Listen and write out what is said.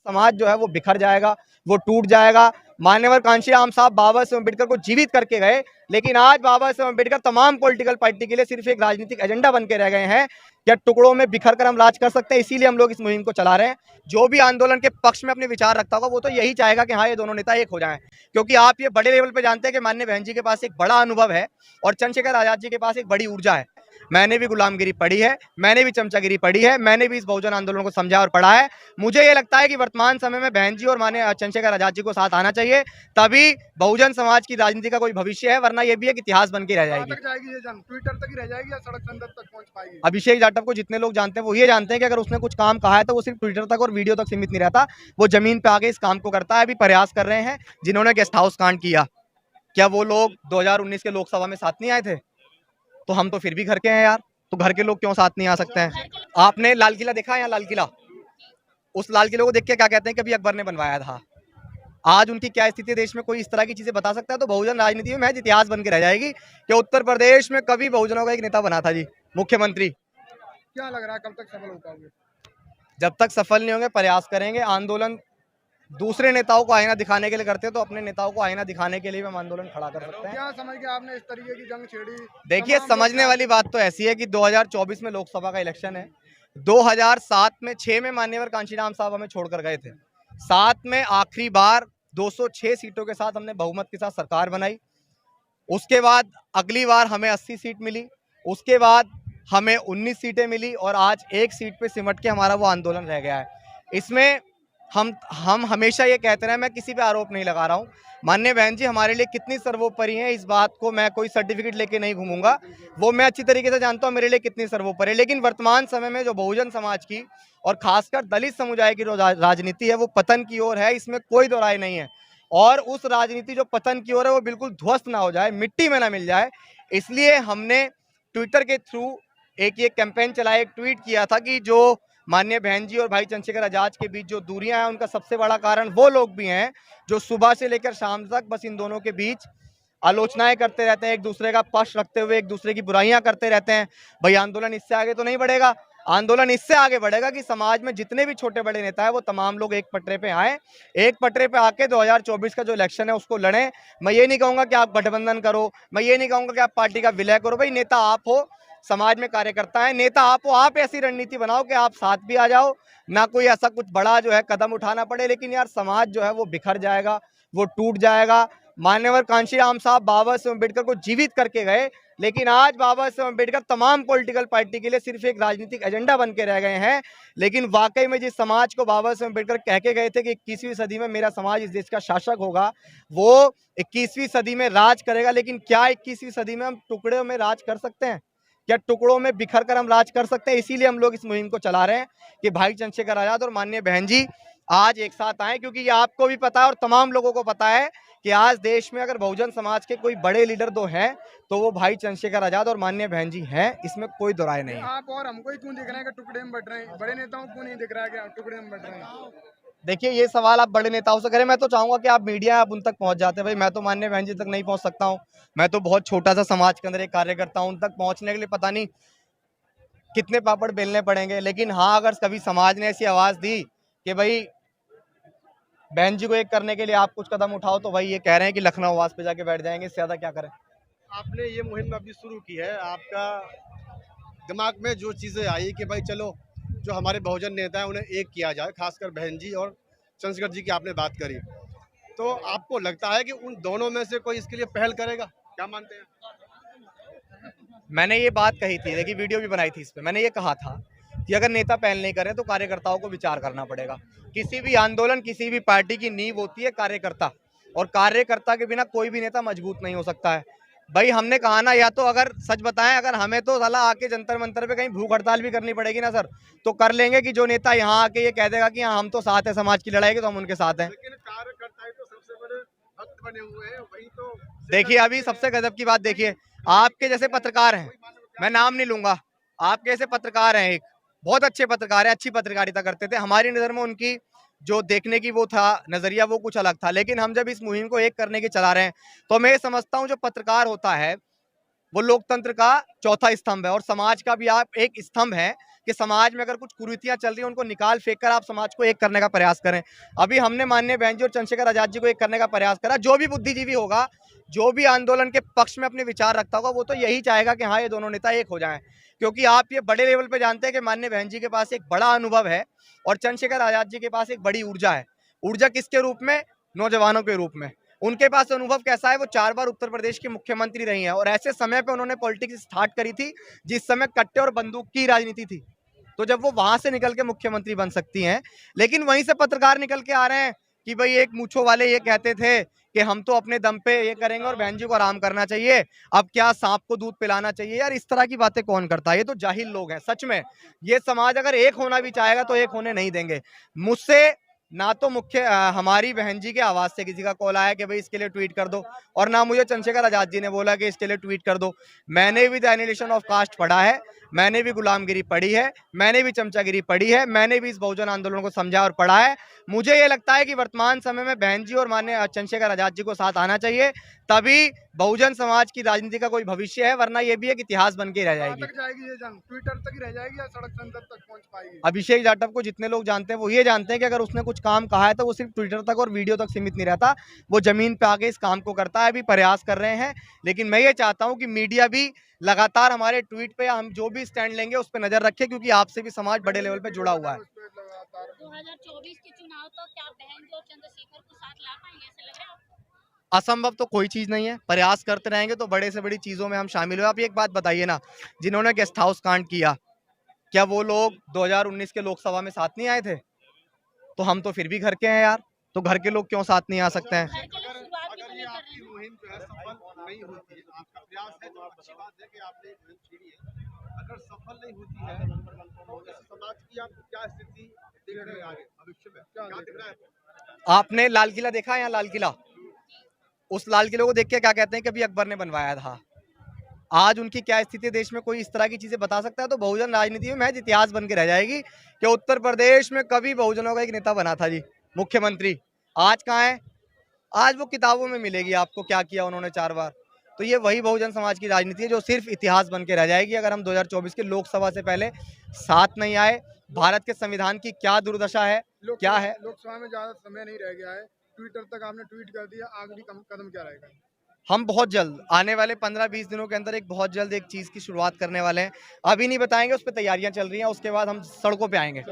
समाज जो है वो बिखर जाएगा, वो टूट जाएगा। मान्यवर कांशीराम साहब बाबा साहेब अम्बेडकर को जीवित करके गए, लेकिन आज बाबा साहेब अम्बेडकर तमाम पॉलिटिकल पार्टी के लिए सिर्फ एक राजनीतिक एजेंडा बन के रह गए हैं। क्या टुकड़ों में बिखर कर हम राज कर सकते हैं? इसीलिए हम लोग इस मुहिम को चला रहे हैं। जो भी आंदोलन के पक्ष में अपने विचार रखता होगा वो तो यही चाहेगा कि हाँ, ये दोनों नेता एक हो जाएं, क्योंकि आप ये बड़े लेवल पे जानते हैं कि माननीय बहन जी के पास एक बड़ा अनुभव है और चंद्रशेखर आजाद जी के पास एक बड़ी ऊर्जा है। मैंने भी गुलामगिरी पढ़ी है, मैंने भी चमचागिरी पढ़ी है, मैंने भी इस बहुजन आंदोलन को समझा और पढ़ा है। मुझे ये लगता है कि वर्तमान समय में बहन जी और माननीय चंद्रशेखर आजाद जी को साथ आना चाहिए, तभी बहुजन समाज की राजनीति का कोई भविष्य है, वरना ये भी एक इतिहास बन के रह जाएगी। ये जन ट्विटर तक ही रह जाएगी या सड़क संसद तक पहुंच पाएगी? अभिषेक जाटव को जितने लोग जानते हैं वो ये जानते हैं कि अगर उसने कुछ काम कहा है तो वो सिर्फ ट्विटर तक और वीडियो तक सीमित नहीं रहता, वो जमीन पे आके इस काम को करता है। अभी प्रयास कर रहे हैं जिन्होंने गेस्ट हाउस कांड किया, क्या वो लोग 2019 के लोकसभा में साथ नहीं आए थे? तो हम तो फिर भी घर के हैं यार, तो घर के लोग क्यों साथ नहीं आ सकते हैं? आपने लाल किला देखा है? यहाँ लाल किला, उस लाल किले को देख के क्या कहते हैं कि अभी अकबर ने बनवाया था। आज उनकी क्या स्थिति है देश में, कोई इस तरह की चीजें बता सकता है? तो बहुजन राजनीति में महज इतिहास बन के रह जाएगी कि उत्तर प्रदेश में कभी बहुजनों का एक नेता बना था जी, मुख्यमंत्री। क्या लग रहा है कब तक सफल हो पाओगे? जब तक सफल नहीं होंगे प्रयास करेंगे। आंदोलन दूसरे नेताओं को आईना दिखाने के लिए करते हैं, तो अपने नेताओं को आईना दिखाने के लिए भी हम आंदोलन खड़ा कर सकते हैं। क्या समझ के आपने इस तरीके की जंग छेड़ी? देखिए, समझने वाली बात तो ऐसी है कि 2024 में लोकसभा का इलेक्शन है। 2007 में 6 में मान्यवर कांशीराम साहब हमें छोड़कर गए थे। 7 में आखिरी बार 206 सीटों के साथ हमने बहुमत के साथ सरकार बनाई। उसके बाद अगली बार हमें 80 सीट मिली, उसके बाद हमें 19 सीटें मिली और आज एक सीट पे सिमट के हमारा वो आंदोलन रह गया है। इसमें हम हमेशा ये कहते रहे, मैं किसी पे आरोप नहीं लगा रहा हूँ। माननीय बहन जी हमारे लिए कितनी सर्वोपरि हैं, इस बात को मैं कोई सर्टिफिकेट लेके नहीं घूमूंगा, वो मैं अच्छी तरीके से जानता हूँ मेरे लिए कितनी सर्वोपरि है। लेकिन वर्तमान समय में जो बहुजन समाज की और खासकर दलित समुदाय की जो राजनीति है वो पतन की ओर है, इसमें कोई दो राय नहीं है। और उस राजनीति जो पतन की ओर है वो बिल्कुल ध्वस्त ना हो जाए, मिट्टी में ना मिल जाए, इसलिए हमने ट्विटर के थ्रू एक ये कैंपेन चलाया, एक ट्वीट किया था कि जो माननीय बहन जी और भाई चंद्रशेखर आजाद के बीच जो दूरियां हैं उनका सबसे बड़ा कारण वो लोग भी हैं जो सुबह से लेकर शाम तक बस इन दोनों के बीच आलोचनाएं करते रहते हैं, एक दूसरे का पक्ष रखते हुए एक दूसरे की बुराइयां करते रहते हैं। भाई आंदोलन इससे आगे तो नहीं बढ़ेगा। आंदोलन इससे आगे बढ़ेगा कि समाज में जितने भी छोटे बड़े नेता हैं वो तमाम लोग एक पटरे पे आए, एक पटरे पे आके 2024 का जो इलेक्शन है उसको लड़ें। मैं ये नहीं कहूंगा कि आप गठबंधन करो, मैं ये नहीं कहूंगा कि आप पार्टी का विलय करो। भाई नेता आप हो, समाज में कार्यकर्ता है, नेता आप हो, आप ऐसी रणनीति बनाओ कि आप साथ भी आ जाओ, ना कोई ऐसा कुछ बड़ा जो है कदम उठाना पड़े। लेकिन यार समाज जो है वो बिखर जाएगा, वो टूट जाएगा। मान्यवर कांशीराम साहब बाबा साहेब अम्बेडकर को जीवित करके गए, लेकिन आज बाबा साहेब अम्बेडकर तमाम पॉलिटिकल पार्टी के लिए सिर्फ एक राजनीतिक एजेंडा बन के रह गए हैं। लेकिन वाकई में जिस समाज को बाबा साहेब अम्बेडकर कह के गए थे कि 21वीं सदी में मेरा समाज इस देश का शासक होगा, वो 21वीं सदी में राज करेगा। लेकिन क्या 21वीं सदी में हम टुकड़ों में राज कर सकते हैं? क्या टुकड़ों में बिखर कर हम राज कर सकते हैं? इसीलिए हम लोग इस मुहिम को चला रहे हैं कि भाई चंद्रशेखर आजाद और माननीय बहन जी आज एक साथ आए, क्योंकि ये आपको भी पता है और तमाम लोगों को पता है कि आज देश में अगर बहुजन समाज के कोई बड़े लीडर दो हैं तो वो भाई चंद्रशेखर आजाद और माननीय बहन जी हैं, इसमें कोई दो राय नहीं है। आप और हमको ही क्यों दिख रहे हैं कि टुकड़े में बट रहे हैं? बड़े नेताओं को नहीं दिख रहा है कि आप टुकड़े में बट रहे हैं? देखिए, ये सवाल आप बड़े नेताओं से करें, मैं तो चाहूंगा कि आप मीडिया आप उन तक पहुंच जाते हैं। भाई मैं तो माननीय बहन जी तक नहीं पहुंच सकता हूं, मैं तो बहुत छोटा सा समाज के अंदर एक कार्यकर्ता हूं, उन तक पहुंचने के लिए पता नहीं कितने पापड़ बेलने पड़ेंगे। लेकिन हाँ, अगर कभी समाज ने ऐसी आवाज दी कि भाई बहन जी को एक करने के लिए आप कुछ कदम उठाओ, तो भाई ये कह रहे हैं कि लखनऊ आवास पे जाके बैठ जाएंगे, इससे ज्यादा क्या करें। आपने ये मुहिम अभी शुरू की है, आपका दिमाग में जो चीज़ें आई कि भाई चलो जो हमारे बहुजन नेता हैं उन्हें एक किया जाए, खासकर बहन जी और चंद्रशेखर जी की आपने बात करी, तो आपको लगता है कि उन दोनों में से कोई इसके लिए पहल करेगा? क्या मानते हैं? मैंने ये बात कही थी, देखिए वीडियो भी बनाई थी इस पे, मैंने ये कहा था कि अगर नेता पहल नहीं करें तो कार्यकर्ताओं को विचार करना पड़ेगा। किसी भी आंदोलन, किसी भी पार्टी की नींव होती है कार्यकर्ता, और कार्यकर्ता के बिना कोई भी नेता मजबूत नहीं हो सकता है। भाई हमने कहा ना, या तो अगर सच बताएं, अगर हमें तो साला आके जंतर मंतर पे कहीं भूख हड़ताल भी करनी पड़ेगी ना सर, तो कर लेंगे कि जो नेता यहाँ आके ये कह देगा कि हाँ हम तो साथ है समाज की लड़ाई के, तो हम उनके साथ हैं। लेकिन कार्यकर्ता ही तो सबसे बड़े भक्त बने हुए हैं, वही तो। देखिए अभी सबसे गजब की बात देखिए, आपके जैसे पत्रकार हैं, मैं नाम नहीं लूंगा, आपके जैसे पत्रकार हैं, एक बहुत अच्छे पत्रकार हैं, अच्छी पत्रकारिता करते थे, हमारी नज़र में उनकी जो देखने की वो था नजरिया वो कुछ अलग था। लेकिन हम जब इस मुहिम को एक करने की चला रहे हैं तो मैं ये समझता हूँ जो पत्रकार होता है वो लोकतंत्र का चौथा स्तंभ है और समाज का भी आप एक स्तंभ है कि समाज में अगर कुछ कुरीतियां चल रही हैं उनको निकाल फेंक कर आप समाज को एक करने का प्रयास करें। अभी हमने माननीय बहन जी और चंद्रशेखर आजाद जी को एक करने का प्रयास करा। जो भी बुद्धिजीवी होगा, जो भी आंदोलन के पक्ष में अपने विचार रखता होगा, वो तो यही चाहेगा कि हाँ, ये दोनों नेता एक हो जाएं, क्योंकि आप ये बड़े लेवल पे जानते हैं कि माननीय बहन जी के पास एक बड़ा अनुभव है और चंद्रशेखर आजाद जी के पास एक बड़ी ऊर्जा है। ऊर्जा किसके रूप में? नौजवानों के रूप में। उनके पास अनुभव कैसा है? वो 4 बार उत्तर प्रदेश की मुख्यमंत्री रही हैं और ऐसे समय पे उन्होंने पॉलिटिक्स स्टार्ट करी थी जिस समय कट्टे और बंदूक की राजनीति थी। तो जब वो वहां से निकल के मुख्यमंत्री बन सकती हैं, लेकिन वहीं से पत्रकार निकल के आ रहे हैं कि भाई एक मूंछों वाले ये कहते थे कि हम तो अपने दम पे ये करेंगे और बहन जी को आराम करना चाहिए, अब क्या सांप को दूध पिलाना चाहिए। यार, इस तरह की बातें कौन करता है? ये तो जाहिल लोग हैं सच में। ये समाज अगर एक होना भी चाहेगा तो एक होने नहीं देंगे। मुझसे ना तो हमारी बहन जी के आवाज से किसी का कॉल आया कि भाई इसके लिए ट्वीट कर दो, और ना मुझे चंद्रशेखर आजाद जी ने बोला कि इसके लिए ट्वीट कर दो। मैंने भी द एनिहिलेशन ऑफ कास्ट पढ़ा है, मैंने भी गुलामगिरी पढ़ी है, मैंने भी चमचागिरी पढ़ी है, मैंने भी इस बहुजन आंदोलन को समझा और पढ़ा है। मुझे ये लगता है कि वर्तमान समय में बहन जी और माननीय चंद्रशेखर आजाद जी को साथ आना चाहिए, तभी बहुजन समाज की राजनीति का कोई भविष्य है, वरना ये भी एक इतिहास बन के रह जाएगी। तक जाएगी ये जंग? ट्विटर तक ही रह जाएगी या सड़क संसद तक पहुंच पाएगी? अभिषेक जाटव को जितने लोग जानते हैं वो ये जानते हैं कि अगर उसने कुछ काम कहा है तो वो सिर्फ ट्विटर तक और वीडियो तक सीमित नहीं रहता, वो जमीन पे आके इस काम को करता है। अभी प्रयास कर रहे हैं, लेकिन मैं ये चाहता हूं कि मीडिया भी लगातार हमारे ट्वीट पे या हम जो भी स्टैंड लेंगे उस पर नजर रखे, क्योंकि आपसे भी समाज बड़े लेवल पे जुड़ा हुआ है। 2024 के चुनाव तो क्या बहन जी और चंद्रशेखर को साथ ला पाएंगे, ऐसा लग रहा है आपको? असंभव तो कोई चीज नहीं है, प्रयास करते रहेंगे तो बड़े से बड़ी चीजों में हम शामिल हुए। आप एक बात बताइए ना, जिन्होंने गेस्ट हाउस कांड किया, क्या वो लोग 2019 के लोकसभा में साथ नहीं आए थे? तो हम तो फिर भी घर के हैं यार, तो घर के लोग क्यों साथ नहीं आ सकते हैं? घर के लोग शुरुआत भी तो अगर नहीं ये कर रहे आपकी हैं। मुहिम जो है सफल नहीं होती है, आपका प्रयास है तो अच्छी बात है कि आपने एक मुहिम छेड़ी है। अगर सफल नहीं होती है तो इस समाज की आपको क्या स्थिति दिख रही है आगे भविष्य में, क्या दिख रहा है? आपने लाल किला देखा है? यहाँ लाल किला, उस लाल किले को देख के क्या कहते हैं कि अभी अकबर ने बनवाया था। आज उनकी क्या स्थिति देश में, कोई इस तरह की चीजें बता सकता है? तो बहुजन राजनीति में महज इतिहास बन के रह जाएगी कि उत्तर प्रदेश में कभी बहुजनों का एक नेता बना था जी, मुख्यमंत्री। आज कहाँ है? आज वो किताबों में मिलेगी आपको क्या किया उन्होंने 4 बार। तो ये वही बहुजन समाज की राजनीति है जो सिर्फ इतिहास बन के रह जाएगी अगर हम 2024 के लोकसभा से पहले साथ नहीं आए। भारत के संविधान की क्या दुर्दशा है, क्या है? लोकसभा में ज्यादा समय नहीं रह गया है, ट्विटर तक आपने ट्वीट कर दिया, आखिरी कदम क्या रहेगा? हम बहुत जल्द आने वाले 15-20 दिनों के अंदर एक बहुत जल्द एक चीज की शुरुआत करने वाले हैं। अभी नहीं बताएंगे, उस पर तैयारियां चल रही हैं, उसके बाद हम सड़कों पे आएंगे।